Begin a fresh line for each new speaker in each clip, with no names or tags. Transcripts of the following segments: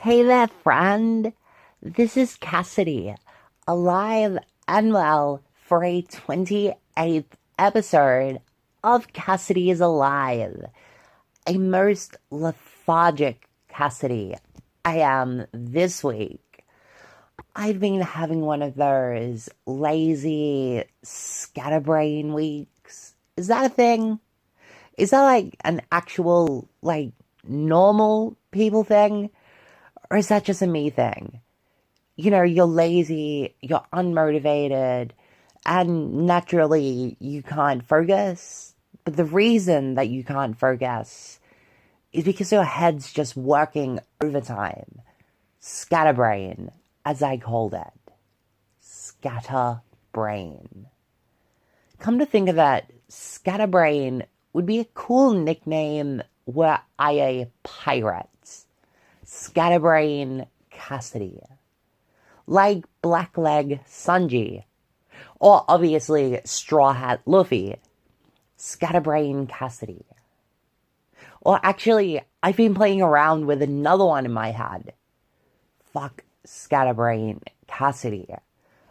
Hey there, friend. This is Cassidy, alive and well for a 28th episode of Cassidy is Alive. A most lethargic Cassidy I am this week. I've been having one of those lazy scatterbrain weeks. Is that a thing? Is that like an actual, normal people thing? Or is that just a me thing? You know, you're lazy, you're unmotivated, and naturally you can't focus. But the reason that you can't focus is because your head's just working overtime. Scatterbrain, as I called it. Scatterbrain. Come to think of it, Scatterbrain would be a cool nickname were I a pirate. Scatterbrain Cassidy. Like Blackleg Sunji. Or obviously Straw Hat Luffy. Scatterbrain Cassidy. Or actually, I've been playing around with another one in my head. Fuck Scatterbrain Cassidy.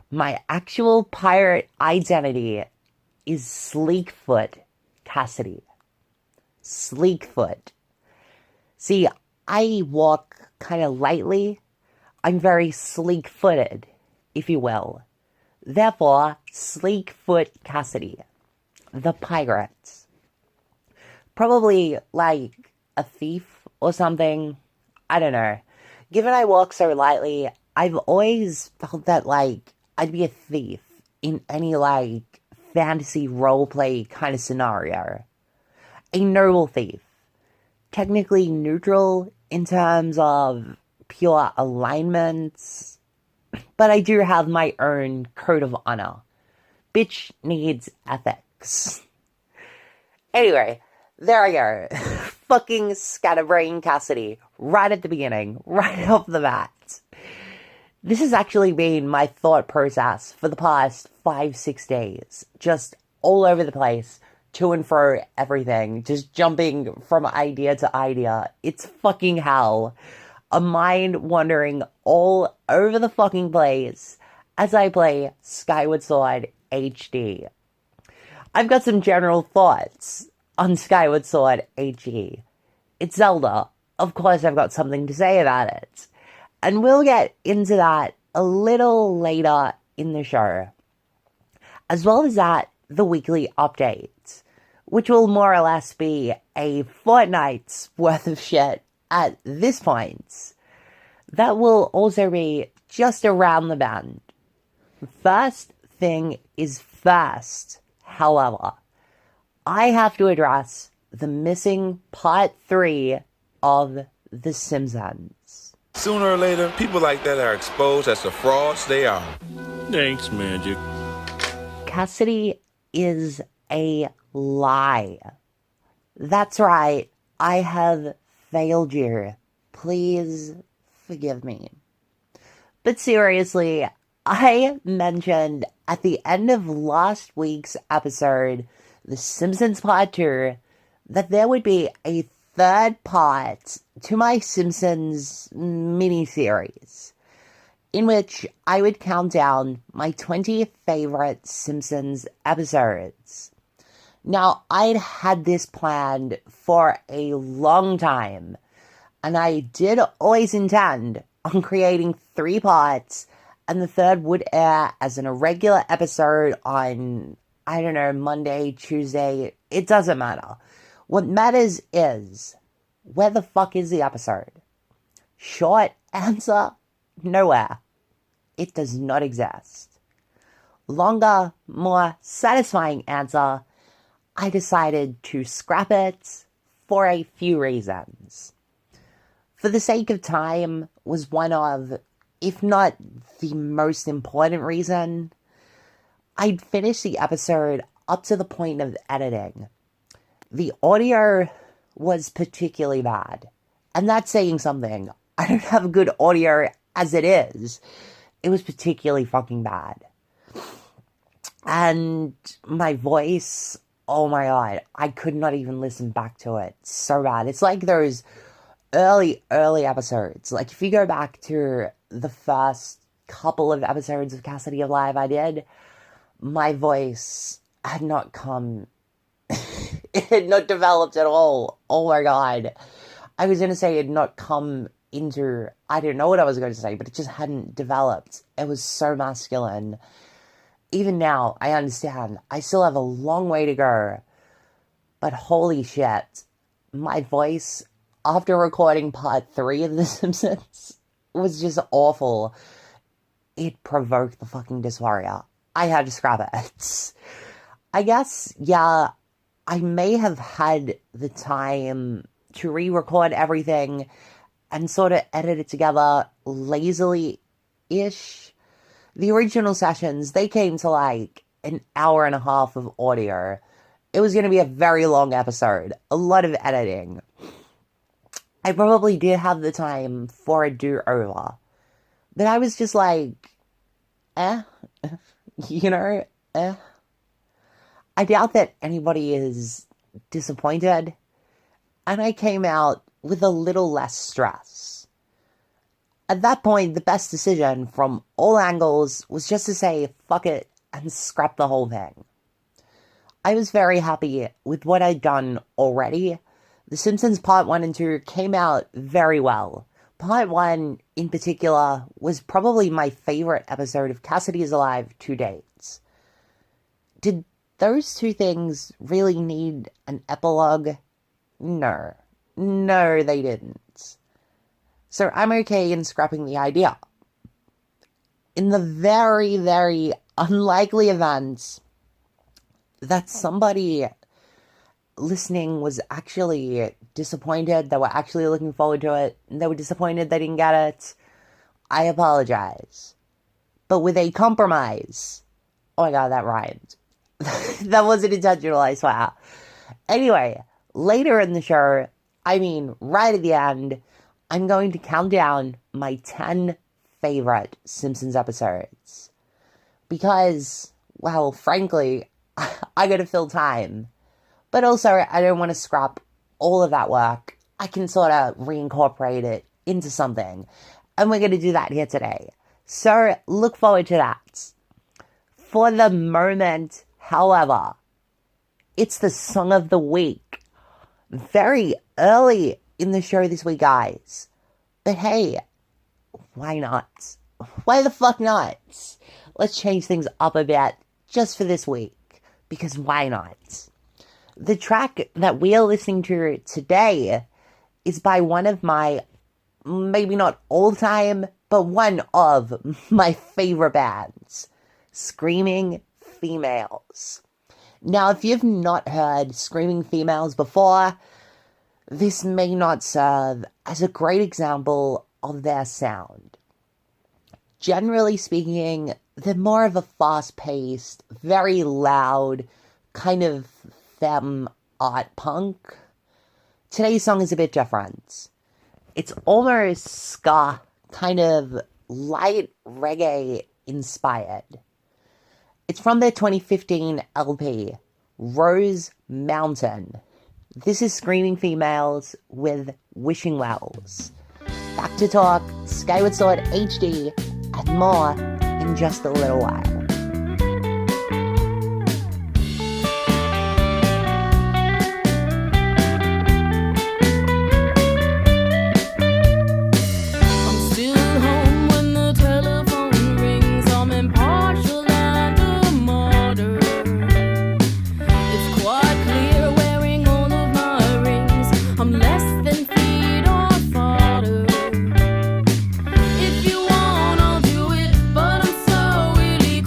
My actual pirate identity is Sleekfoot Cassidy. Sleekfoot. See, I walk kind of lightly. I'm very sleek-footed, if you will. Therefore, Sleekfoot Cassidy. The pirate. Probably like a thief or something. I don't know. Given I walk so lightly, I've always felt that I'd be a thief in any fantasy roleplay kind of scenario. A noble thief. Technically neutral in terms of pure alignments, but I do have my own code of honor. Bitch needs ethics. Anyway, there I go. Fucking Scatterbrain Cassidy. Right at the beginning. Right off the bat. This has actually been my thought process for the past 5-6 days. Just all over the place. To and fro, everything. Just jumping from idea to idea. It's fucking hell. A mind wandering all over the fucking place as I play Skyward Sword HD. I've got some general thoughts on Skyward Sword HD. It's Zelda. Of course I've got something to say about it. And we'll get into that a little later in the show. As well as that, the weekly updates, which will more or less be a fortnight's worth of shit at this point. That will also be just around the bend. First thing is first, however. I have to address the missing part 3 of The Simpsons.
Sooner or later, people like that are exposed as the frauds they are. Thanks, Magic.
Cassidy is a lie. That's right. I have failed you. Please forgive me. But seriously, I mentioned at the end of last week's episode, The Simpsons Part 2, that there would be a third part to my Simpsons mini-series, in which I would count down my 20 favorite Simpsons episodes. Now, I'd had this planned for a long time, and I did always intend on creating 3 parts, and the third would air as an irregular episode on, I don't know, Monday, Tuesday, it doesn't matter. What matters is, where the fuck is the episode? Short answer, nowhere. It does not exist. Longer, more satisfying answer, I decided to scrap it for a few reasons. For the sake of time was one of, if not the most important reason, I'd finished the episode up to the point of editing. The audio was particularly bad. And that's saying something. I don't have good audio as it is. It was particularly fucking bad. And my voice, oh my god, I could not even listen back to it. So bad. It's like those early episodes. Like, if you go back to the first couple of episodes of Cassidy Alive I did, my voice had not come... it had not developed at all. Oh my god. I was going to say it had not come into... I didn't know what I was going to say, but it just hadn't developed. It was so masculine. Even now, I understand. I still have a long way to go. But holy shit. My voice, after recording part 3 of The Simpsons, was just awful. It provoked the fucking dysphoria. I had to scrap it. I guess, yeah, I may have had the time to re-record everything and sort of edit it together lazily-ish. The original sessions, they came to like an hour and a half of audio. It was going to be a very long episode. A lot of editing. I probably did have the time for a do-over. But I was just like, you know, I doubt that anybody is disappointed. And I came out with a little less stress. At that point, the best decision from all angles was just to say, fuck it, and scrap the whole thing. I was very happy with what I'd done already. The Simpsons Part 1 and 2 came out very well. Part 1, in particular, was probably my favorite episode of Cassidy is Alive to date. Did those two things really need an epilogue? No. No, they didn't. So I'm okay in scrapping the idea. In the very, very unlikely event that somebody listening was actually disappointed, they were actually looking forward to it, and they were disappointed they didn't get it, I apologize. But with a compromise. Oh my god, that rhymed. That wasn't intentional, I swear. Anyway, later in the show, I mean, right at the end, I'm going to count down my 10 favorite Simpsons episodes. Because, well, frankly, I gotta fill time. But also, I don't want to scrap all of that work. I can sort of reincorporate it into something. And we're going to do that here today. So, look forward to that. For the moment, however, it's the song of the week. Very early in the show this week, guys. But hey, why not? Why the fuck not? Let's change things up a bit just for this week. Because why not? The track that we are listening to today is by one of my, maybe not all-time, but one of my favorite bands, Screaming Females. Now, if you've not heard Screaming Females before, this may not serve as a great example of their sound. Generally speaking, they're more of a fast-paced, very loud, kind of femme art punk. Today's song is a bit different. It's almost ska, kind of light reggae inspired. It's from their 2015 LP, Rose Mountain. This is Screaming Females with Wishing Wells. Back to talk, Skyward Sword HD, and more in just a little while.
If you want, I'll do it, but I'm so really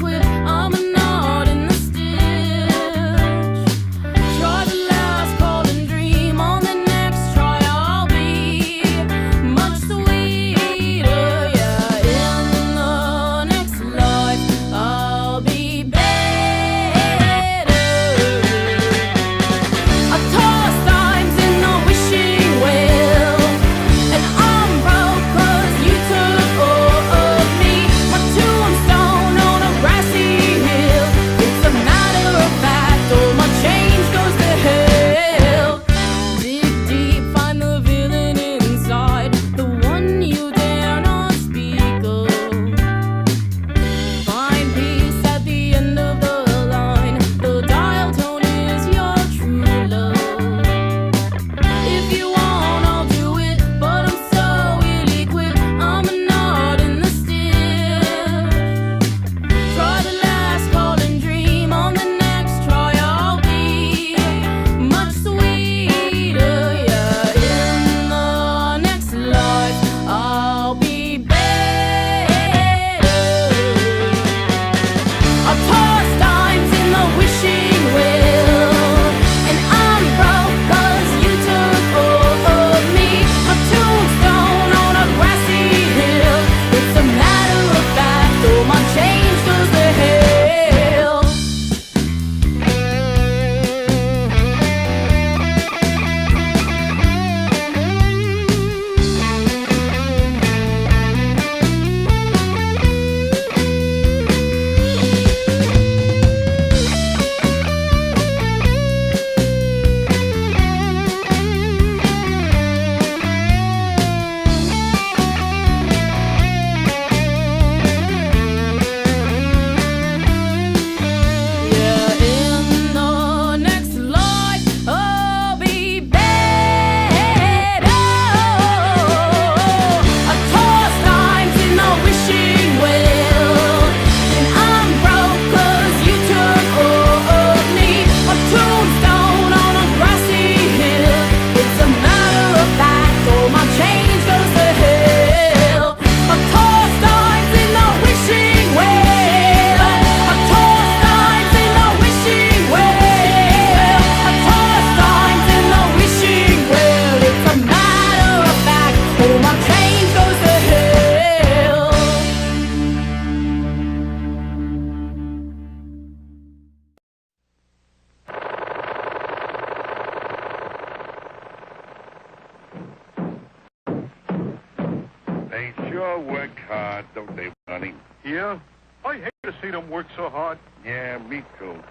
They sure work hard, don't they, Bunny?
Yeah? I hate to see them work so hard.
Yeah, me too.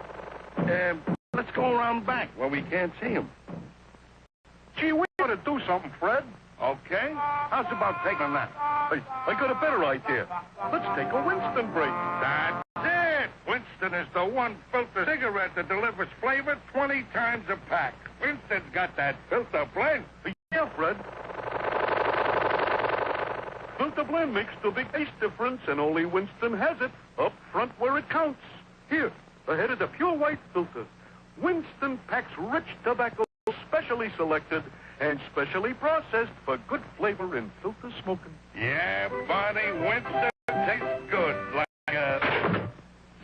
Let's go around back where we can't see them.
Gee, we ought to do something, Fred.
Okay? How's about taking that?
I got a better idea. Let's take a Winston break.
That's it! Winston is the one filter cigarette that delivers flavor 20 times a pack. Winston's got that filter blend.
Yeah, Fred. Filter blend makes the big taste difference, and only Winston has it up front where it counts. Here, ahead of the pure white filter. Winston packs rich tobacco specially selected and specially processed for good flavor in filter smoking.
Yeah, Barney, Winston tastes good like a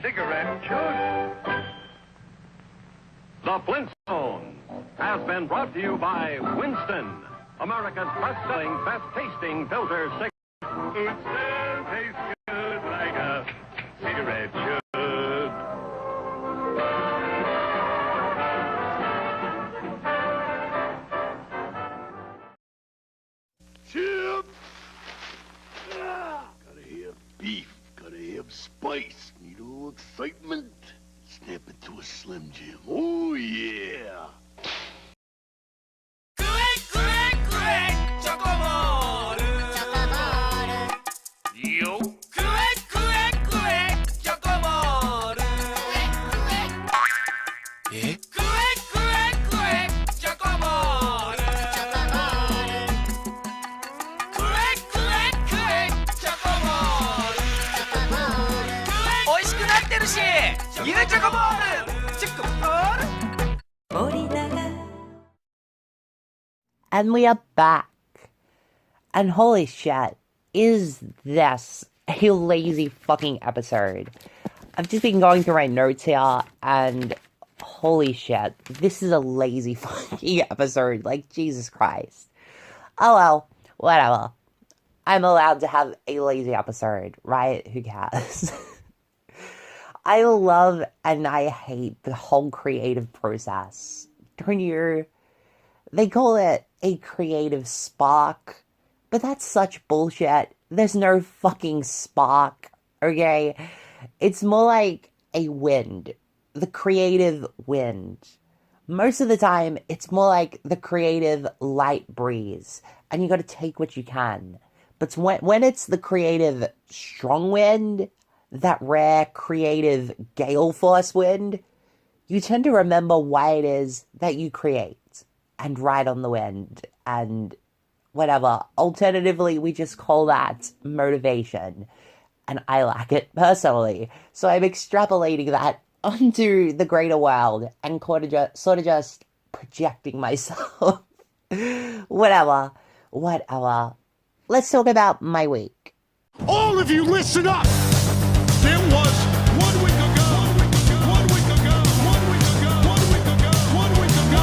cigarette should.
The Flintstones has been brought to you by Winston, America's best-selling, best-tasting filter cigarette.
Winston tastes good like a cigarette should.
Chip! Gotta have beef, gotta have spice, need a little excitement. Snap it to a Slim Jim. Oh, yeah!
And we are back. And holy shit, is this a lazy fucking episode? I've just been going through my notes here, and holy shit, this is a lazy fucking episode. Like, Jesus Christ. Oh well, whatever. I'm allowed to have a lazy episode, right? Who cares? I love and I hate the whole creative process. Don't you? They call it a creative spark, but that's such bullshit. There's no fucking spark, okay? It's more like a wind. The creative wind. Most of the time, it's more like the creative light breeze, and you gotta take what you can. But when it's the creative strong wind, that rare creative gale force wind, you tend to remember why it is that you create and ride on the wind and whatever. Alternatively, we just call that motivation, and I lack it personally. So I'm extrapolating that onto the greater world and sort of just projecting myself. Whatever. Let's talk about my week.
All of you listen up! There was 1 week ago, 1 week ago, 1 week ago, 1 week ago, 1 week ago, 1 week ago,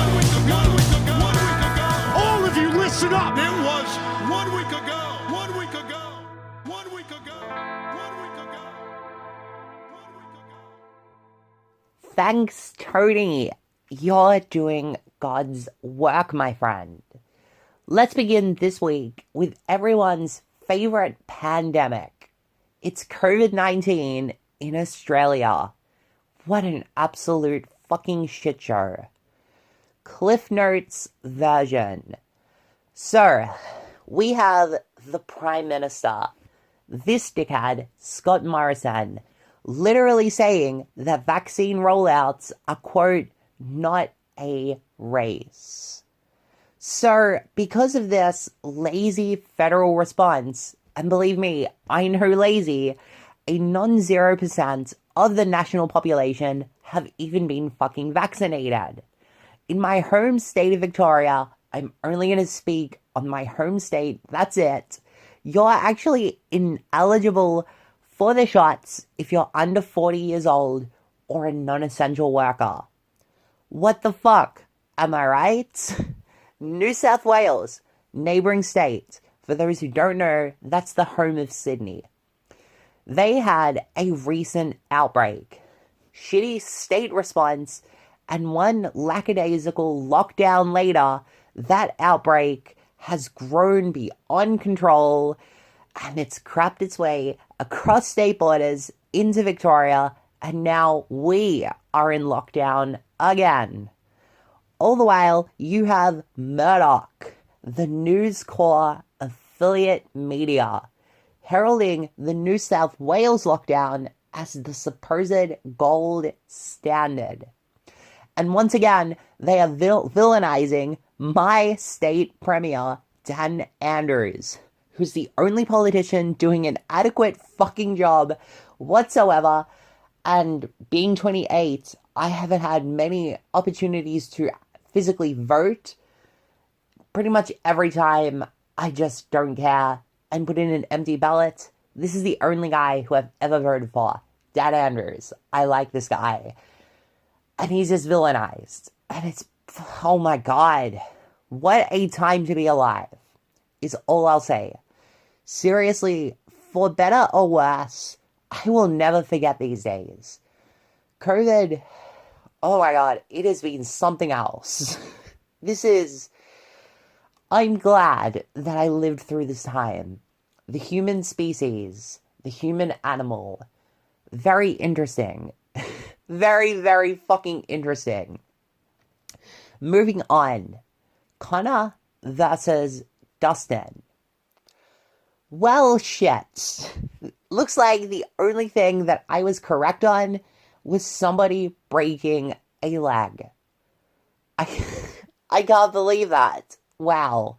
1 week ago, 1 week ago. All of you listen up! There was 1 week ago, 1 week ago, 1 week ago, 1 week ago, 1 week ago.
Thanks, Tony. You're doing God's work, my friend. Let's begin this week with everyone's favorite pandemic. It's COVID-19 in Australia. What an absolute fucking shit show. Cliff Notes version. So, we have the Prime Minister, this dickhead, Scott Morrison, literally saying that vaccine rollouts are, quote, not a race. So, because of this lazy federal response, and believe me, I know lazy, a non-0% of the national population have even been fucking vaccinated. In my home state of Victoria, I'm only going to speak on my home state, that's it. You're actually ineligible for the shots if you're under 40 years old or a non-essential worker. What the fuck? Am I right? New South Wales, neighbouring state. For those who don't know, that's the home of Sydney. They had a recent outbreak. Shitty state response, and one lackadaisical lockdown later, that outbreak has grown beyond control, and it's crept its way across state borders into Victoria, and now we are in lockdown again. All the while, you have Murdoch, the News Corp affiliate media, heralding the New South Wales lockdown as the supposed gold standard. And once again, they are villainizing my state premier, Dan Andrews, who's the only politician doing an adequate fucking job whatsoever. And being 28, I haven't had many opportunities to physically vote. Pretty much every time, I just don't care and put in an empty ballot. This is the only guy who I've ever voted for. Dan Andrews. I like this guy. And he's just villainized. And it's, oh my God. What a time to be alive, is all I'll say. Seriously, for better or worse, I will never forget these days. COVID, oh my God, it has been something else. I'm glad that I lived through this time. The human species, the human animal, very interesting. Very, very fucking interesting. Moving on. Connor versus Dustin. Well, shit. Looks like the only thing that I was correct on was somebody breaking a leg. I can't believe that. Wow.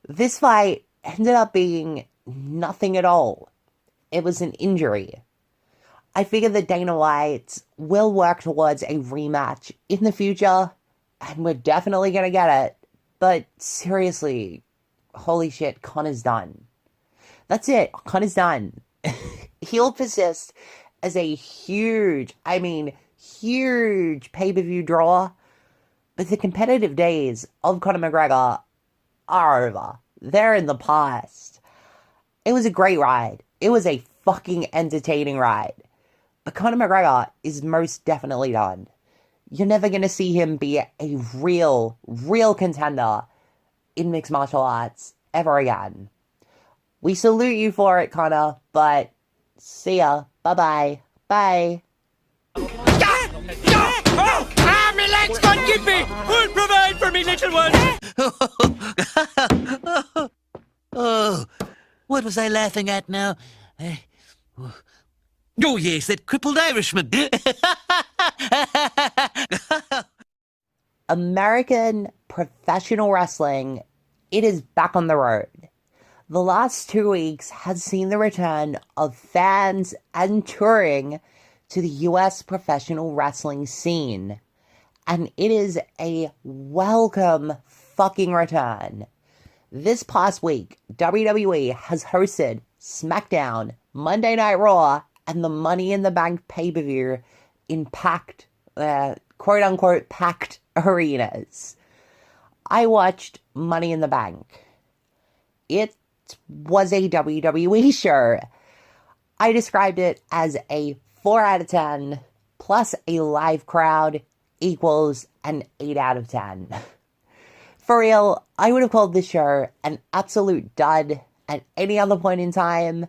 This fight ended up being nothing at all. It was an injury. I figure that Dana White will work towards a rematch in the future, and we're definitely gonna get it. But seriously, holy shit, Connor's done. That's it, Connor's done. He'll persist as a huge pay-per-view draw, but the competitive days of Conor McGregor are over. They're in the past. It was a great ride. It was a fucking entertaining ride. But Conor McGregor is most definitely done. You're never going to see him be a real contender in mixed martial arts ever again. We salute you for it, Conor, but see ya. Bye-bye. Bye.
My legs can't get me! Who'll provide for me, little one?
Oh, what was I laughing at now? Oh, yes, that crippled Irishman.
American professional wrestling, it is back on the road. The last 2 weeks has seen the return of fans and touring to the US professional wrestling scene. And it is a welcome fucking return. This past week, WWE has hosted SmackDown, Monday Night Raw, and the Money in the Bank pay-per-view in packed, quote-unquote, packed arenas. I watched Money in the Bank. It was a WWE show. I described it as a 4 out of 10 plus a live crowd equals an 8 out of 10. For real, I would have called this show an absolute dud at any other point in time.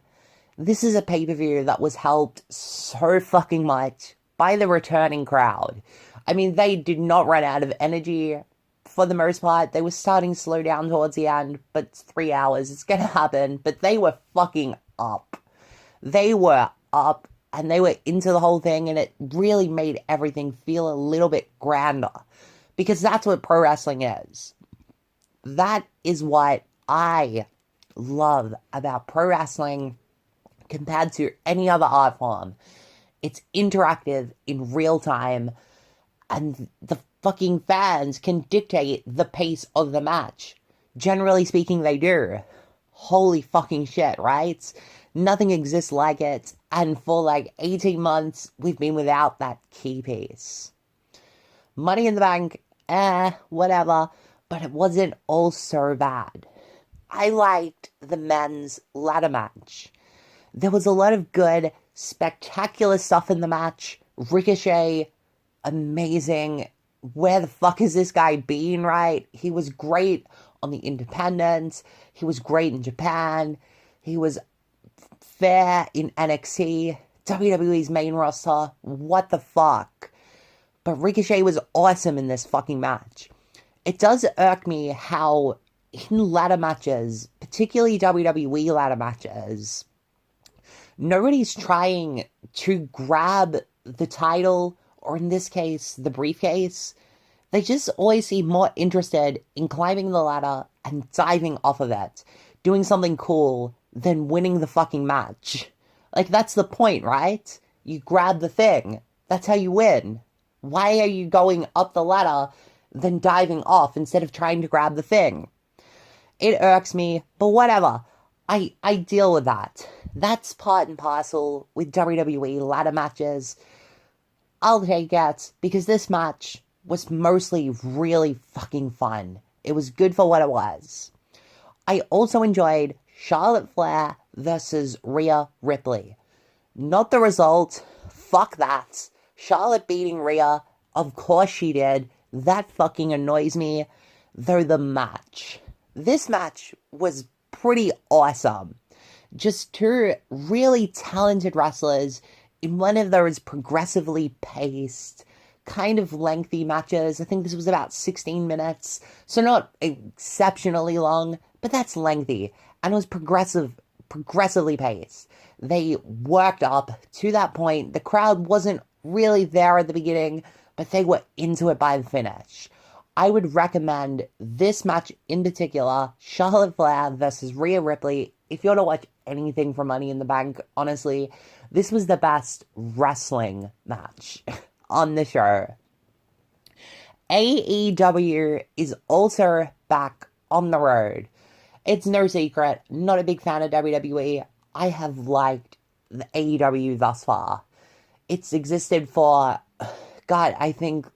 This is a pay-per-view that was helped so fucking much by the returning crowd. I mean, they did not run out of energy for the most part. They were starting to slow down towards the end, but it's 3 hours. It's gonna happen. But they were fucking up. They were up, and they were into the whole thing, and it really made everything feel a little bit grander. Because that's what pro wrestling is. That is what I love about pro wrestling compared to any other art form. It's interactive in real time, and the fucking fans can dictate the pace of the match. Generally speaking, they do. Holy fucking shit, right? Nothing exists like it, and for like 18 months, we've been without that key piece. Money in the Bank, whatever, but it wasn't all so bad. I liked the men's ladder match. There was a lot of good, spectacular stuff in the match. Ricochet, amazing. Where the fuck is this guy been, right? He was great on the independents. He was great in Japan. He was fair in NXT. WWE's main roster. What the fuck? But Ricochet was awesome in this fucking match. It does irk me how in ladder matches, particularly WWE ladder matches, nobody's trying to grab the title, or in this case, the briefcase. They just always seem more interested in climbing the ladder and diving off of it, doing something cool than winning the fucking match. Like, that's the point, right? You grab the thing. That's how you win. Why are you going up the ladder then diving off instead of trying to grab the thing? It irks me, but whatever. I deal with that. That's part and parcel with WWE ladder matches. I'll take it, because this match was mostly really fucking fun. It was good for what it was. I also enjoyed Charlotte Flair versus Rhea Ripley. Not the result. Fuck that. Charlotte beating Rhea. Of course she did. That fucking annoys me. Though the match. This match was pretty awesome. Just two really talented wrestlers in one of those progressively paced, kind of lengthy matches. I think this was about 16 minutes. So not exceptionally long, but that's lengthy. And it was progressively paced. They worked up to that point. The crowd wasn't really there at the beginning, but they were into it by the finish. I would recommend this match in particular, Charlotte Flair versus Rhea Ripley. If you want to watch anything from Money in the Bank, honestly, this was the best wrestling match on the show. AEW is also back on the road. It's no secret, not a big fan of WWE. I have liked the AEW thus far. It's existed for, God, I think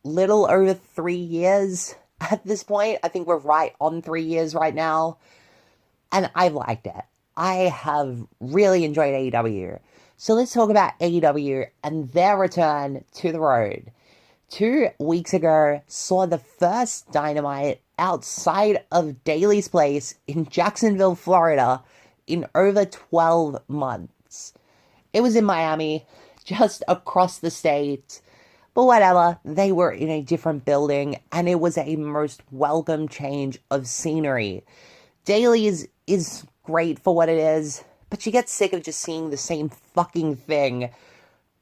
little over 3 years at this point. I think we're right on 3 years right now. And I've liked it. I have really enjoyed AEW. So let's talk about AEW and their return to the road. 2 weeks ago, saw the first Dynamite outside of Daly's Place in Jacksonville, Florida, in over 12 months. It was in Miami, just across the state. But whatever, they were in a different building, and it was a most welcome change of scenery. Daly's is great for what it is, but you get sick of just seeing the same fucking thing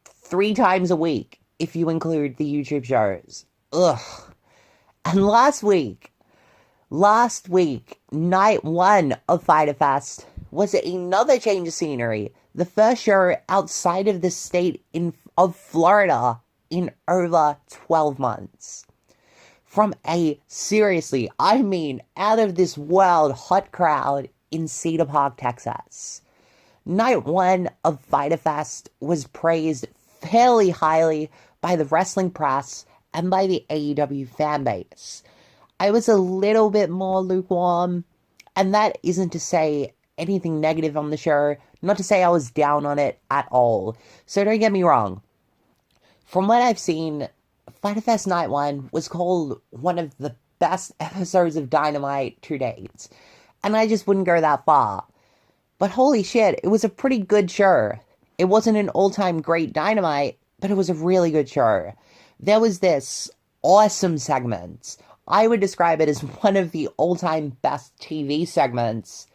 3 times a week, if you include the YouTube shows. Ugh. And last week, night 1 of Fyter Fest was another change of scenery. The first show outside of the state of Florida in over 12 months. From a, seriously, I mean, out of this world hot crowd in Cedar Park, Texas. Night 1 of Fyter Fest was praised fairly highly by the wrestling press and by the AEW fanbase. I was a little bit more lukewarm, and that isn't to say anything negative on the show, not to say I was down on it at all. So don't get me wrong. From what I've seen, Fyter Fest Night 1 was called one of the best episodes of Dynamite to date. And I just wouldn't go that far. But holy shit, it was a pretty good show. It wasn't an all-time great Dynamite, but it was a really good show. There was this awesome segment. I would describe it as one of the all-time best TV segments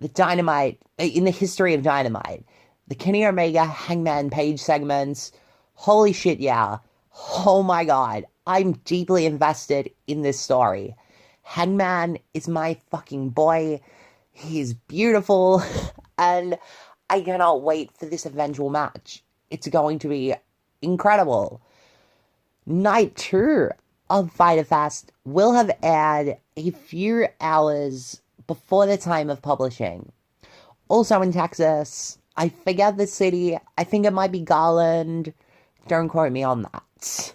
in the history of Dynamite. The Kenny Omega Hangman Page segments. Holy shit, yeah. Oh my god. I'm deeply invested in this story. Hangman is my fucking boy. He's beautiful. And I cannot wait for this eventual match. It's going to be incredible. Night 2 of Fyter Fest will have aired a few hours before the time of publishing. Also in Texas. I forget the city. I think it might be Garland. Don't quote me on that.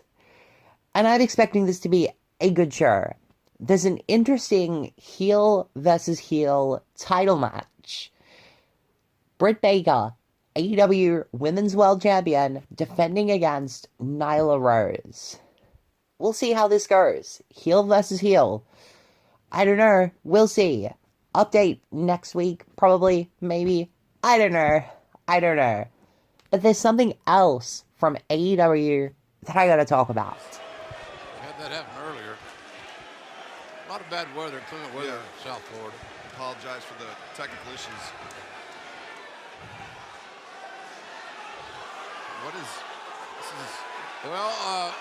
And I'm expecting this to be a good show. There's an interesting heel versus heel title match. Britt Baker, AEW Women's World Champion, defending against Nyla Rose. We'll see how this goes. Heel versus heel. I don't know. We'll see. Update next week, probably, maybe. I don't know. But there's something else from AEW that I gotta talk about.
Had that happen earlier. A lot of bad weather, inclement weather in South Florida.
Apologize for the technical issues. What is this?
Well,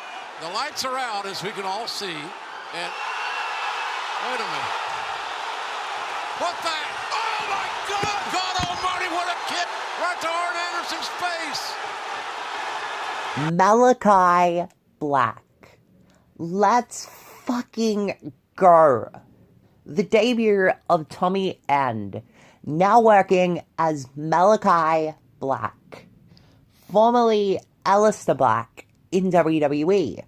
the lights are out, as we can all see. And wait a minute. What the? Oh my God! God Almighty! What a kick right to Arn Anderson's face!
Malachi Black. Let's fucking go. The debut of Tommy End, now working as Malachi Black, formerly Aleister Black in WWE.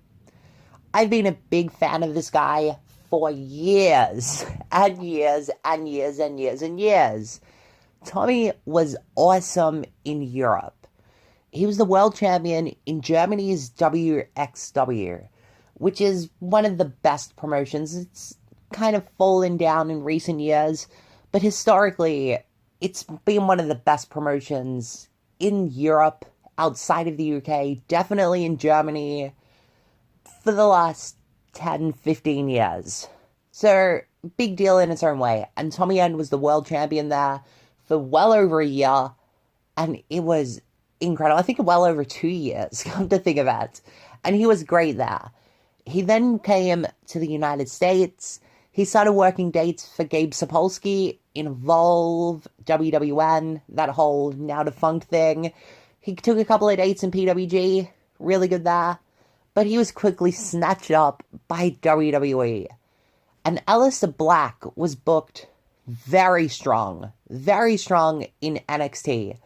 I've been a big fan of this guy for years and years and years and years and years. Tommy was awesome in Europe. He was the world champion in Germany's WXW, which is one of the best promotions. It's kind of fallen down in recent years, but historically, it's been one of the best promotions in Europe, outside of the UK, definitely in Germany, for the last 10, 15 years. So, big deal in its own way. And Tommy End was the world champion there for well over a year, and it was incredible. I think well over 2 years, come to think of it. And he was great there. He then came to the United States. He started working dates for Gabe Sapolsky in Evolve, WWN, that whole now defunct thing. He took a couple of dates in PWG, really good there. But he was quickly snatched up by WWE. And Aleister Black was booked very strong in NXT.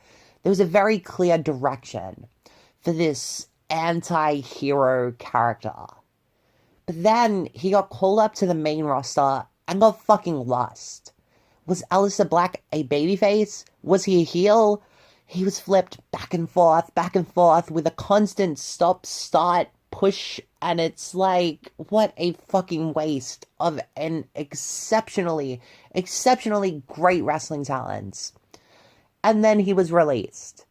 There was a very clear direction for this anti-hero character. But then he got called up to the main roster and got fucking lost. Was Aleister Black a babyface? Was he a heel? He was flipped back and forth with a constant stop-start push, and it's like, what a fucking waste of an exceptionally great wrestling talent. And then he was released.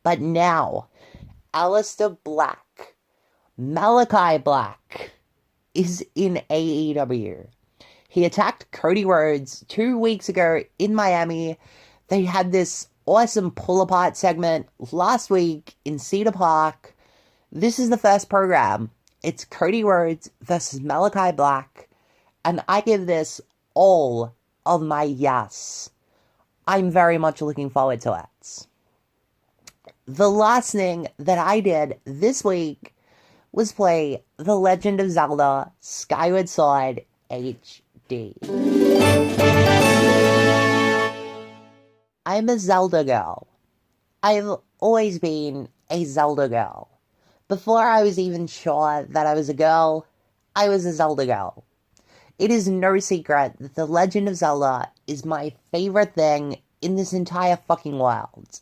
But now, Aleister Black, Malachi Black, is in AEW. He attacked Cody Rhodes 2 weeks ago in Miami. They had this awesome pull-apart segment last week in Cedar Park. This is the first program. It's Cody Rhodes versus Malachi Black, and I give this all of my yes. I'm very much looking forward to it. The last thing that I did this week was play The Legend of Zelda Skyward Sword HD. I'm a Zelda girl. I've always been a Zelda girl. Before I was even sure that I was a girl, I was a Zelda girl. It is no secret that The Legend of Zelda is my favorite thing in this entire fucking world.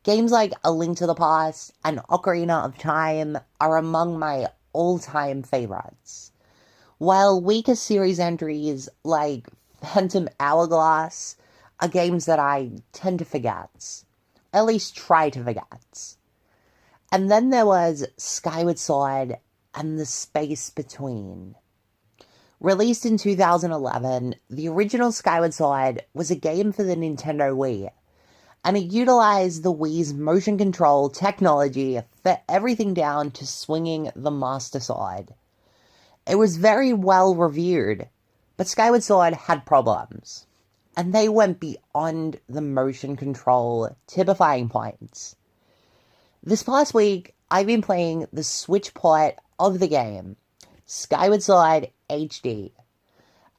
Games like A Link to the Past and Ocarina of Time are among my all-time favorites. While weaker series entries like Phantom Hourglass are games that I tend to forget. At least try to forget. And then there was Skyward Sword and the space between. Released in 2011, the original Skyward Sword was a game for the Nintendo Wii, and it utilized the Wii's motion control technology for everything down to swinging the Master Sword. It was very well reviewed, but Skyward Sword had problems, and they went beyond the motion control typifying points. This past week, I've been playing the Switch port of the game, Skyward Sword HD.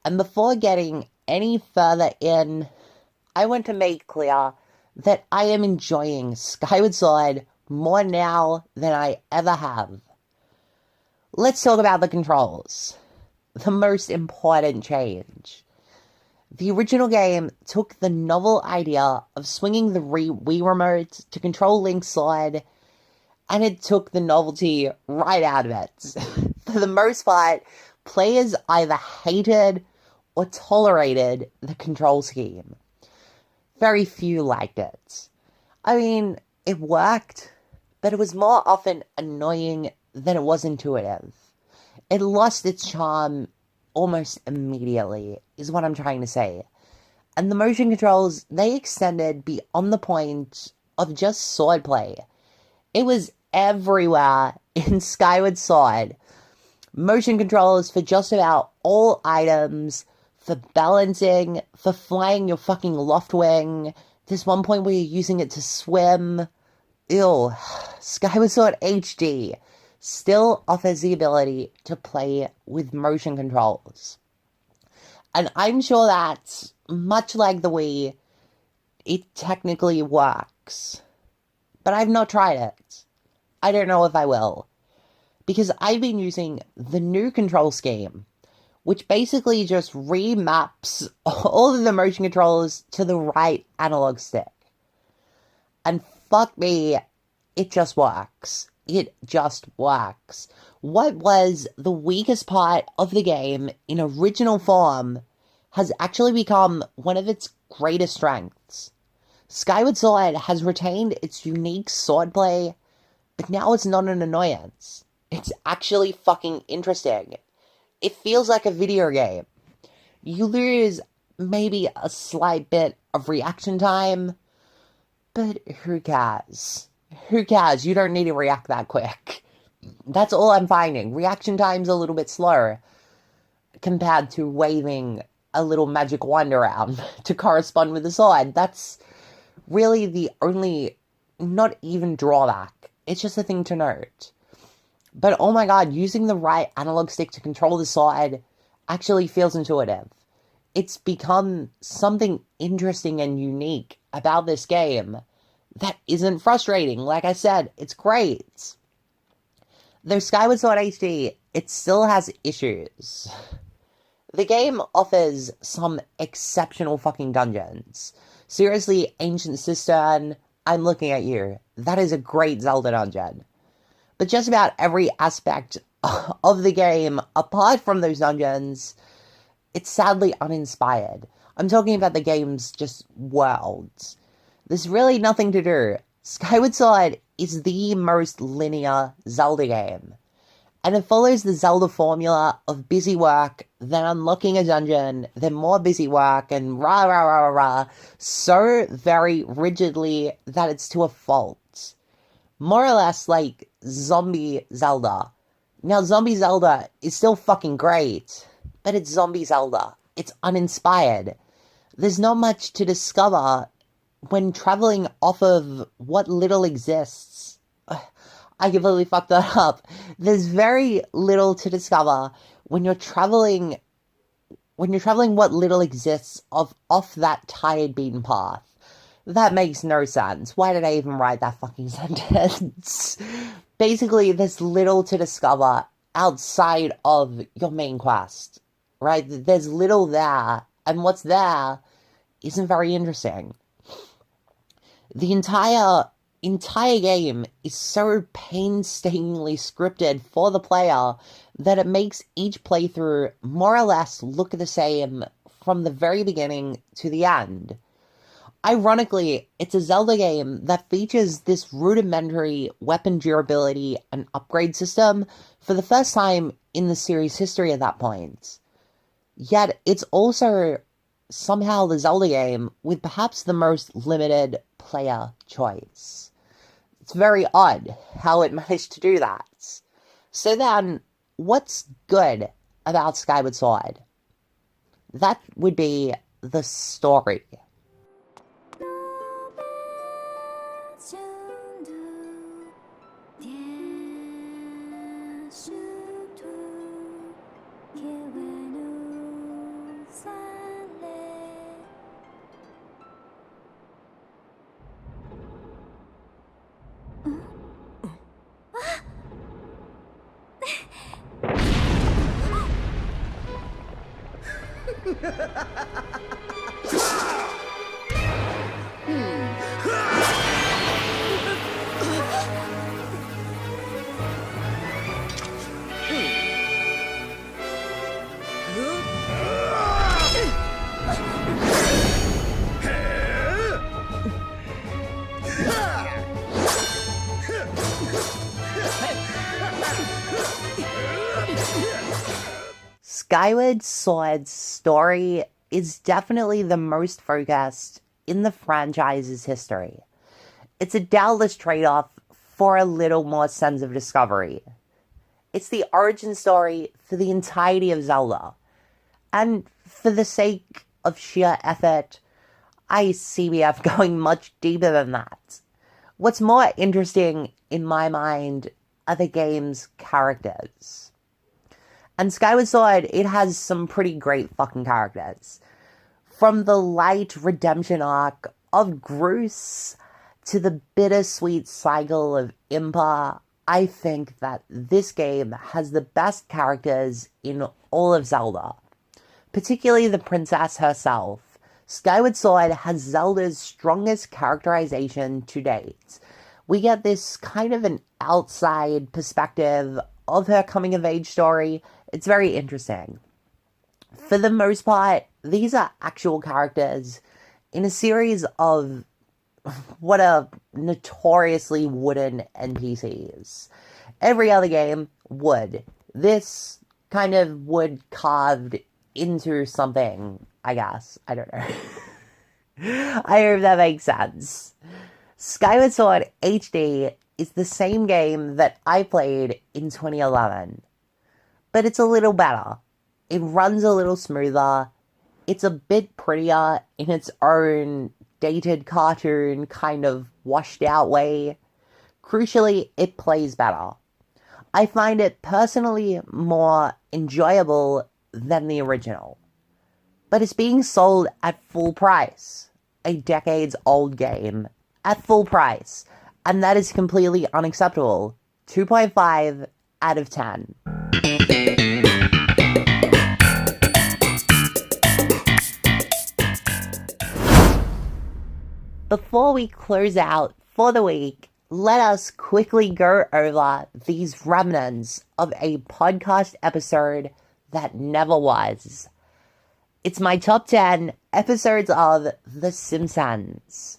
And before getting any further in, I want to make clear that I am enjoying Skyward Sword more now than I ever have. Let's talk about the controls. The most important change. The original game took the novel idea of swinging the Wii remote to control Link's sword, and it took the novelty right out of it. For the most part, players either hated or tolerated the control scheme. Very few liked it. I mean, it worked, but it was more often annoying than it was intuitive. It lost its charm almost immediately, is what I'm trying to say. And the motion controls, they extended beyond the point of just swordplay. It was everywhere in Skyward Sword. Motion controls for just about all items, for balancing, for flying your fucking loft wing. There's one point where you're using it to swim. Ew. Skyward Sword HD still offers the ability to play with motion controls. And I'm sure that, much like the Wii, it technically works. But I've not tried it. I don't know if I will. Because I've been using the new control scheme, which basically just remaps all of the motion controls to the right analog stick. And fuck me, it just works. It just works. What was the weakest part of the game in original form has actually become one of its greatest strengths. Skyward Sword has retained its unique swordplay, but now it's not an annoyance. It's actually fucking interesting. It feels like a video game. You lose maybe a slight bit of reaction time, but who cares? Who cares? You don't need to react that quick. That's all I'm finding. Reaction time's a little bit slower compared to waving a little magic wand around to correspond with the sword. That's really the only, not even drawback. It's just a thing to note. But oh my god, using the right analog stick to control the sword actually feels intuitive. It's become something interesting and unique about this game that isn't frustrating. Like I said, it's great. Though Skyward Sword HD, it still has issues. The game offers some exceptional fucking dungeons. Seriously, Ancient Cistern, I'm looking at you. That is a great Zelda dungeon. But just about every aspect of the game, apart from those dungeons, it's sadly uninspired. I'm talking about the game's just worlds. There's really nothing to do. Skyward Sword is the most linear Zelda game. And it follows the Zelda formula of busy work, then unlocking a dungeon, then more busy work, and rah rah rah rah rah, so very rigidly that it's to a fault. More or less like Zombie Zelda. Now, Zombie Zelda is still fucking great, but it's Zombie Zelda. It's uninspired. There's not much to discover when traveling off of what little exists. I completely fucked that up. There's very little to discover when you're traveling what little exists off that tired beaten path. That makes no sense. Why did I even write that fucking sentence? Basically, there's little to discover outside of your main quest, right? There's little there, and what's there isn't very interesting. The entire game is so painstakingly scripted for the player that it makes each playthrough more or less look the same from the very beginning to the end. Ironically, it's a Zelda game that features this rudimentary weapon durability and upgrade system for the first time in the series' history at that point. Yet, it's also somehow the Zelda game with perhaps the most limited player choice. It's very odd how it managed to do that. So then, what's good about Skyward Sword? That would be the story. Skyward Sword's story is definitely the most focused in the franchise's history. It's a doubtless trade-off for a little more sense of discovery. It's the origin story for the entirety of Zelda. And for the sake of sheer effort, I see CBF going much deeper than that. What's more interesting in my mind are the game's characters. And Skyward Sword, it has some pretty great fucking characters. From the light redemption arc of Groose to the bittersweet cycle of Impa, I think that this game has the best characters in all of Zelda. Particularly the princess herself. Skyward Sword has Zelda's strongest characterization to date. We get this kind of an outside perspective of her coming-of-age story. It's very interesting. For the most part, these are actual characters in a series of what are notoriously wooden NPCs. Every other game, wood. This kind of wood carved into something, I guess. I don't know. I hope that makes sense. Skyward Sword HD is the same game that I played in 2011. But it's a little better. It runs a little smoother. It's a bit prettier in its own dated cartoon kind of washed out way. Crucially, it plays better. I find it personally more enjoyable than the original. But it's being sold at full price. A decades-old game at full price. And that is completely unacceptable. 2.5 out of 10. Before we close out for the week, let us quickly go over these remnants of a podcast episode that never was. It's my top 10 episodes of The Simpsons.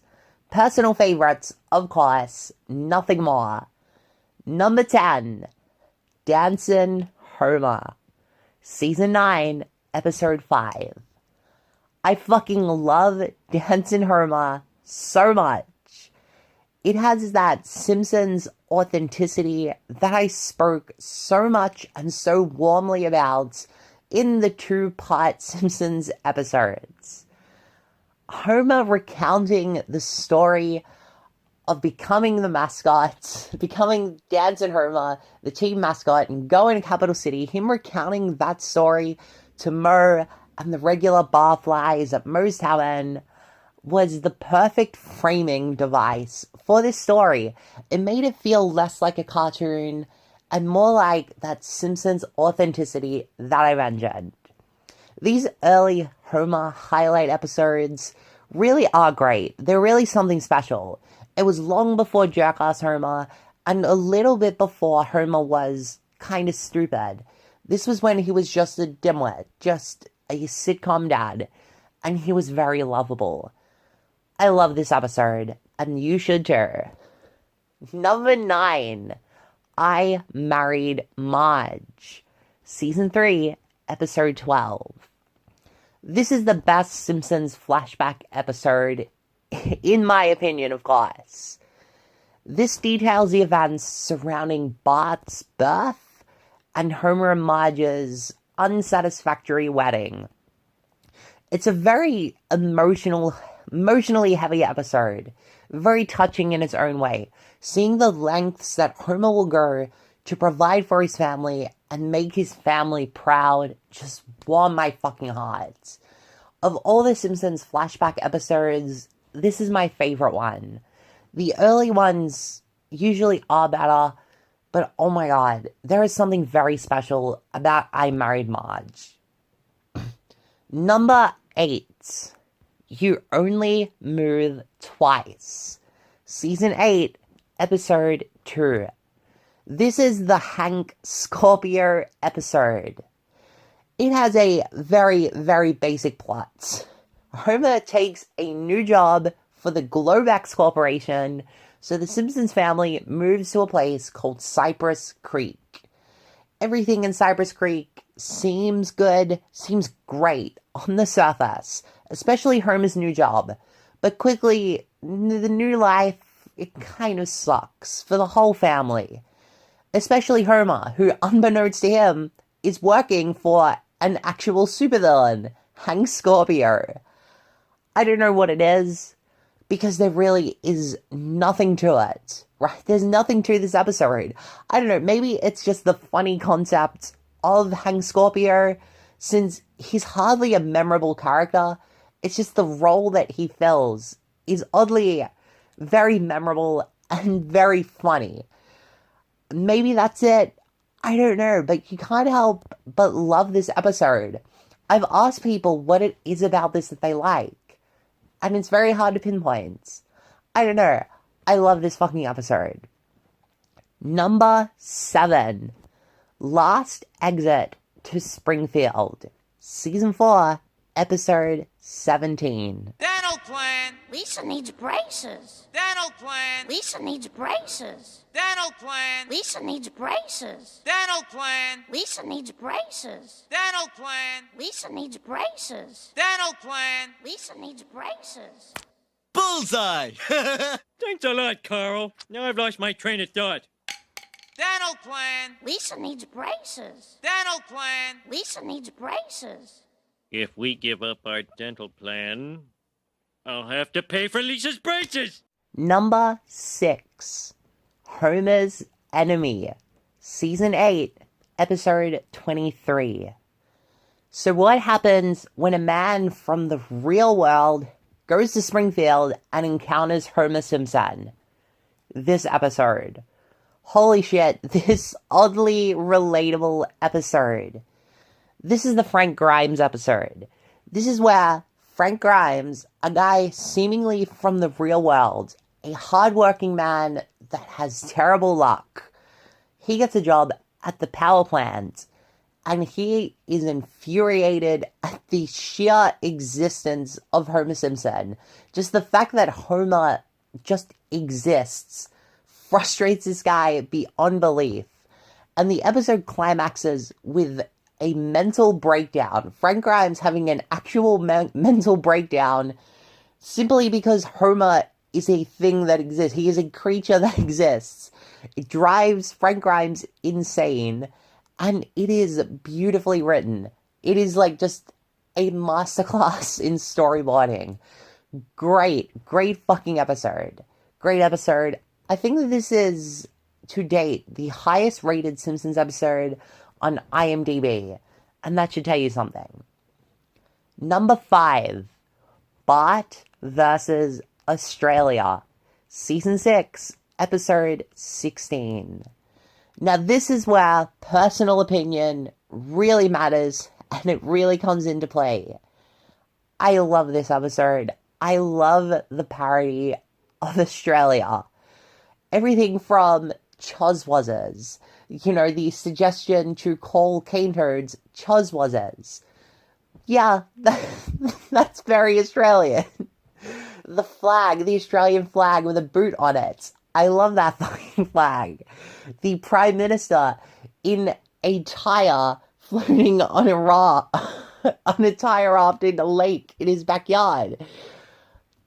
Personal favorites, of course, nothing more. Number 10, Dancin' Homer. Season 9, Episode 5. I fucking love Dancin' Homer so much. It has that Simpsons authenticity that I spoke so much and so warmly about in the 2-part Simpsons episodes. Homer recounting the story of becoming the mascot, becoming Dancin' Homer, the team mascot, and going to Capital City, him recounting that story to Moe and the regular barflies at Moe's Tavern was the perfect framing device for this story. It made it feel less like a cartoon and more like that Simpsons authenticity that I mentioned. These early Homer highlight episodes really are great. They're really something special. It was long before Jerk-Ass Homer and a little bit before Homer was kind of stupid. This was when he was just a dimwit, just a sitcom dad, and he was very lovable. I love this episode, and you should too. Number 9, I Married Marge. Season 3, Episode 12. This is the best Simpsons flashback episode, in my opinion, of course. This details the events surrounding Bart's birth and Homer and Marge's unsatisfactory wedding. It's a very emotionally heavy episode, very touching in its own way. Seeing the lengths that Homer will go to provide for his family and make his family proud just warmed my fucking heart. Of all the Simpsons flashback episodes, this is my favorite one. The early ones usually are better, but oh my god, there is something very special about I Married Marge. Number 8, You Only Move Twice. Season 8, Episode 2. This is the Hank Scorpio episode. It has a very, very basic plot. Homer takes a new job for the Globex Corporation, so the Simpsons family moves to a place called Cypress Creek. Everything in Cypress Creek seems good, seems great on the surface, especially Homer's new job. But quickly, the new life, it kind of sucks for the whole family. Especially Homer, who, unbeknownst to him, is working for an actual supervillain, Hank Scorpio. I don't know what it is, because there really is nothing to it, right? There's nothing to this episode. I don't know, maybe it's just the funny concept of Hank Scorpio, since he's hardly a memorable character. It's just the role that he fills is oddly very memorable and very funny. Maybe that's it. I don't know, but you can't help but love this episode. I've asked people what it is about this that they like, and it's very hard to pinpoint. I don't know. I love this fucking episode. Number 7. Last Exit to Springfield. Season 4, Episode 17.
Dental plan. Lisa needs braces. Dental plan. Lisa needs braces. Dental plan. Lisa needs braces. Dental plan. Lisa needs braces. Dental plan. Lisa needs braces. Dental plan. Lisa needs braces.
Bullseye!
Thanks a lot, Carl. Now I've lost my train of thought.
Dental plan. Lisa needs braces. Dental plan. Lisa needs braces.
If we give up our dental plan, I'll have to pay for Lisa's braces.
Number 6. Homer's Enemy. Season 8, Episode 23. So what happens when a man from the real world goes to Springfield and encounters Homer Simpson? This episode. Holy shit, this oddly relatable episode. This is the Frank Grimes episode. This is where Frank Grimes, a guy seemingly from the real world, a hardworking man that has terrible luck, he gets a job at the power plant, and he is infuriated at the sheer existence of Homer Simpson. Just the fact that Homer just exists frustrates this guy beyond belief. And the episode climaxes with a mental breakdown. Frank Grimes having an actual mental breakdown simply because Homer is a thing that exists. He is a creature that exists. It drives Frank Grimes insane, and it is beautifully written. It is like just a masterclass in storyboarding. Great fucking episode. Great episode. I think that this is, to date, the highest rated Simpsons episode on IMDb, and that should tell you something. Number 5, Bart vs. Australia, Season 6, Episode 16. Now this is where personal opinion really matters, and it really comes into play. I love this episode. I love the parody of Australia. Everything from Chozwazzers, the suggestion to call cane toads Chozwazzers. Yeah, that's very Australian. The flag, the Australian flag with a boot on it. I love that fucking flag. The Prime Minister in a tire floating on a tire raft in a lake in his backyard.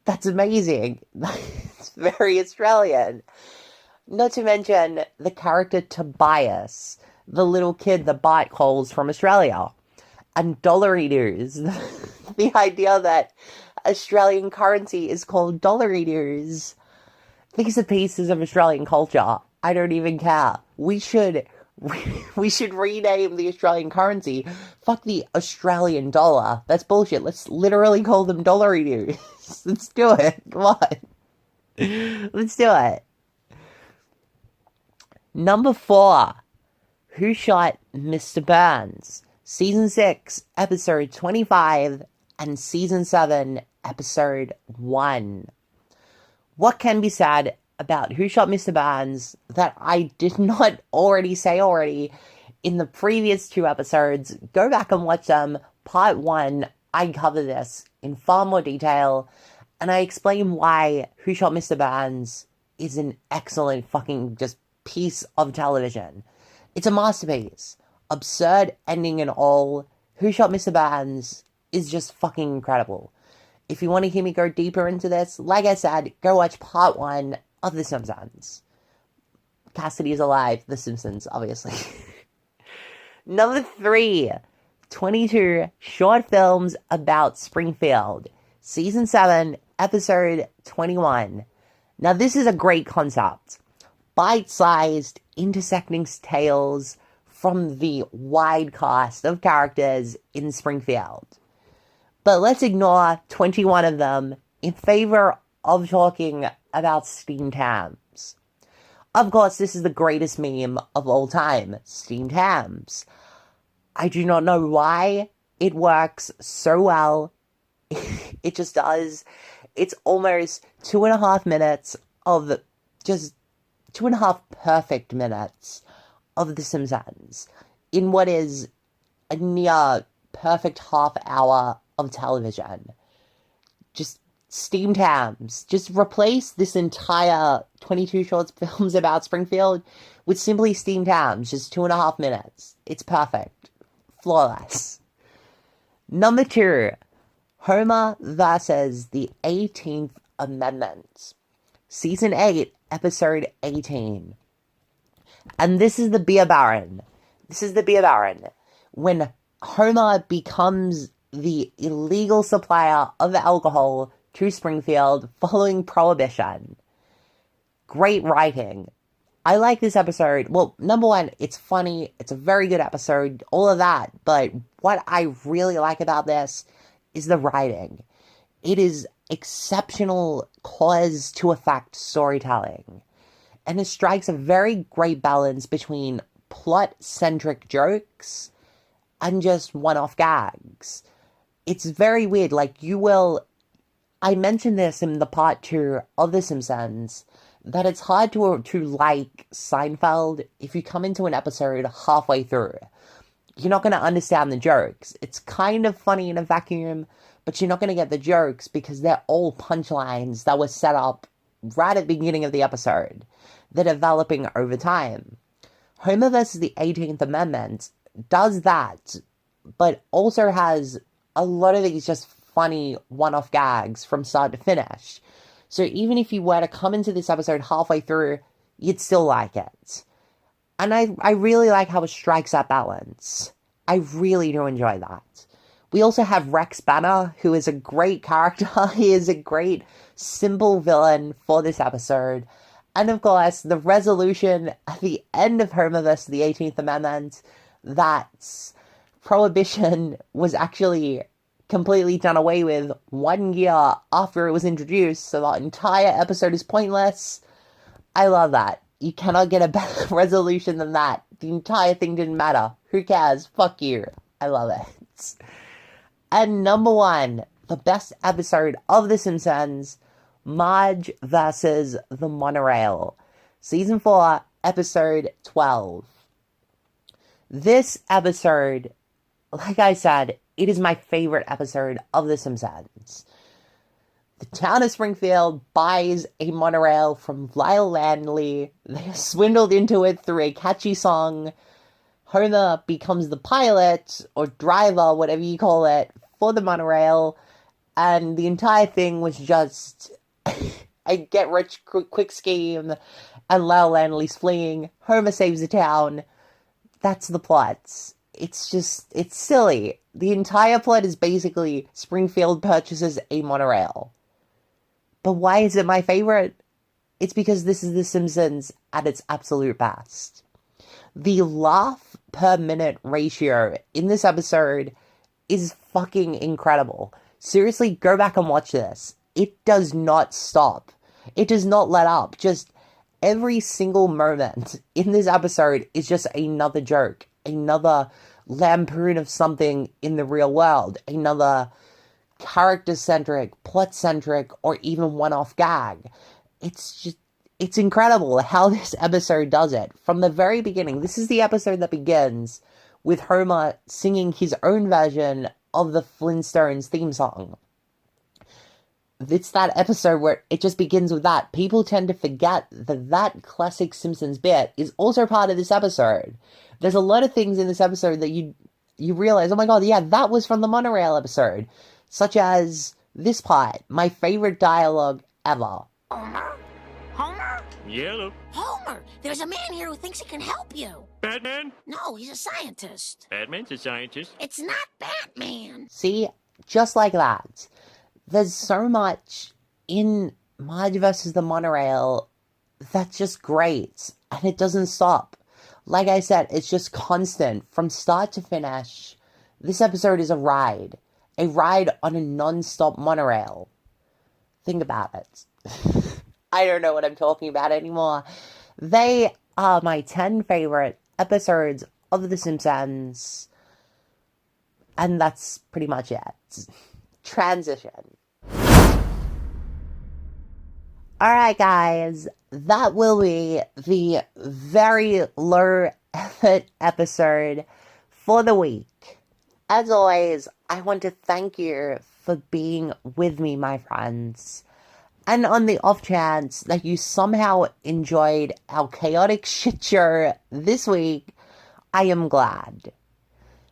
That's amazing. It's very Australian. Not to mention the character Tobias, the little kid that Bart calls from Australia. And dollary-doos. The idea that Australian currency is called dollary-doos. These are pieces of Australian culture. I don't even care. We should rename the Australian currency. Fuck the Australian dollar. That's bullshit. Let's literally call them dollary-doos. Let's do it. Come on. Let's do it. Number 4, Who Shot Mr. Burns? Season 6, Episode 25, and Season 7, Episode 1. What can be said about Who Shot Mr. Burns that I did not already say in the previous 2 episodes? Go back and watch them. Part 1, I cover this in far more detail, and I explain why Who Shot Mr. Burns is an excellent fucking just piece of television. It's a masterpiece. absurd ending and all, Who Shot Mr. Burns is just fucking incredible. If you want to hear me go deeper into this, like I said, go watch part 1 of The Simpsons. Cassidy is Alive, The Simpsons, obviously. Number 3, 22 short films about Springfield. Season 7, episode 21. Now this is a great concept. Bite-sized, intersecting tales from the wide cast of characters in Springfield. But let's ignore 21 of them in favor of talking about steamed hams. Of course, this is the greatest meme of all time, steamed hams. I do not know why it works so well. It just does. It's almost 2.5 minutes of just 2.5 perfect minutes of The Simpsons in what is a near perfect half hour of television. Just steamed hams. Just replace this entire 22 short films about Springfield with simply steamed hams. Just 2.5 minutes. It's perfect. Flawless. Number 2. Homer versus the 18th Amendment. Season 8, episode 18. And this is the beer baron. When Homer becomes the illegal supplier of alcohol to Springfield following Prohibition. Great writing. I like this episode. Well, number 1, it's funny. It's a very good episode. All of that. But what I really like about this is the writing. It is exceptional cause to effect storytelling. And it strikes a very great balance between plot-centric jokes and just one-off gags. It's very weird. Like, I mentioned this in the part 2 of The Simpsons, that it's hard to like Seinfeld if you come into an episode halfway through. You're not going to understand the jokes. It's kind of funny in a vacuum, but you're not going to get the jokes because they're all punchlines that were set up right at the beginning of the episode. They're developing over time. Homer versus the 18th Amendment does that, but also has a lot of these just funny one-off gags from start to finish. So even if you were to come into this episode halfway through, you'd still like it. And I really like how it strikes that balance. I really do enjoy that. We also have Rex Banner, who is a great character. He is a great, simple villain for this episode. And of course, the resolution at the end of Homer vs. the 18th Amendment, that Prohibition was actually completely done away with 1 year after it was introduced, so the entire episode is pointless. I love that. You cannot get a better resolution than that. The entire thing didn't matter. Who cares? Fuck you. I love it. And number 1, the best episode of The Simpsons, Marge versus the Monorail. Season 4, episode 12. This episode, like I said, it is my favorite episode of The Simpsons. The town of Springfield buys a monorail from Lyle Landley. They are swindled into it through a catchy song. Homer becomes the pilot, or driver, whatever you call it, for the monorail. And the entire thing was just a get-rich-quick scheme. And Lyle Landley's fleeing. Homer saves the town. That's the plot. It's silly. The entire plot is basically Springfield purchases a monorail. But why is it my favorite? It's because this is The Simpsons at its absolute best. The laugh per minute ratio in this episode is fucking incredible. Seriously, go back and watch this. It does not stop. It does not let up. Just every single moment in this episode is just another joke. Another lampoon of something in the real world. Another character-centric, plot-centric, or even one-off gag. It's incredible how this episode does it. From the very beginning, this is the episode that begins with Homer singing his own version of the Flintstones theme song. it's that episode where it just begins with that. People tend to forget that classic Simpsons bit is also part of this episode. There's a lot of things in this episode that you realize, oh my god, yeah, that was from the monorail episode. Such as this part, my favorite dialogue ever.
Homer? Homer?
Yellow.
Homer, there's a man here who thinks he can help you.
Batman?
No, he's a scientist.
Batman's a scientist.
It's not Batman.
See? Just like that. There's so much in Marge vs. the Monorail that's just great. And it doesn't stop. Like I said, it's just constant. From start to finish, this episode is a ride. A ride on a non-stop monorail. Think about it. I don't know what I'm talking about anymore. They are my 10 favorite episodes of The Simpsons. And that's pretty much it. Transition. Alright guys, that will be the very low effort episode for the week. As always, I want to thank you for being with me, my friends. And on the off chance that you somehow enjoyed our chaotic shit show this week, I am glad.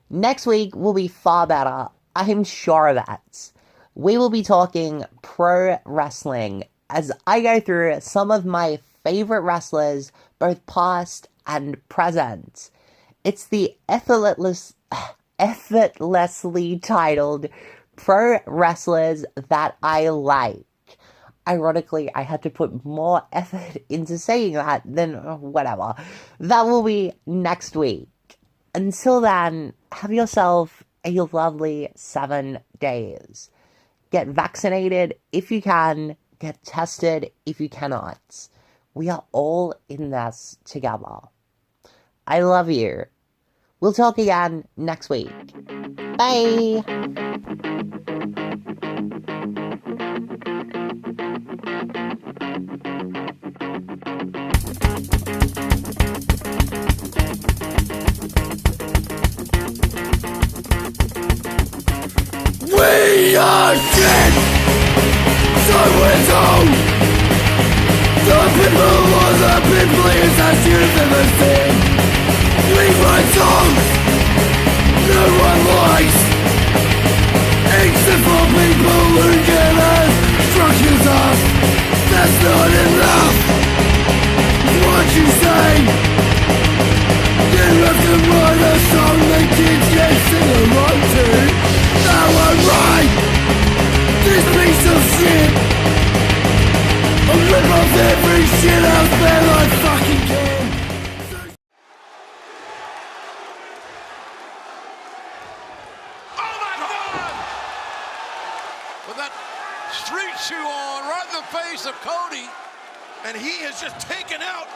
Next week will be far better. I am sure of that. We will be talking pro wrestling as I go through some of my favorite wrestlers, both past and present. It's the effortlessly titled Pro Wrestlers That I Like. Ironically, I had to put more effort into saying that than whatever. That will be next week. Until then, have yourself a lovely 7 days. Get vaccinated if you can. Get tested if you cannot. We are all in this together. I love you. We'll talk again next week. Bye!
We are shit! So we're told! The people are the peopliest as you've ever seen. We write songs no one likes, except for people who give us structures us. That's not enough. What you say? You have to write a song that kids can sing along to. That one right. This piece of shit. I'll rip off every shit out there I fucking can.
Oh my God! With that street shoe on, right in the face of Cody.
And he has just taken out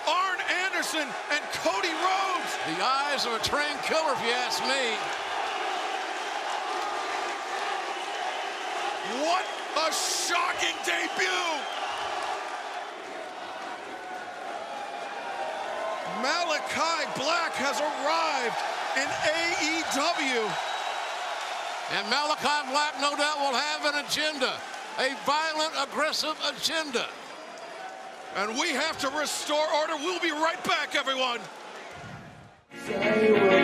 Arn Anderson and Cody Rhodes.
The eyes of a trained killer, if you ask me.
What a shocking debut! Malachi Black has arrived in AEW.
And Malachi Black, no doubt, will have an agenda. A violent, aggressive agenda.
And we have to restore order. We'll be right back, everyone.
Say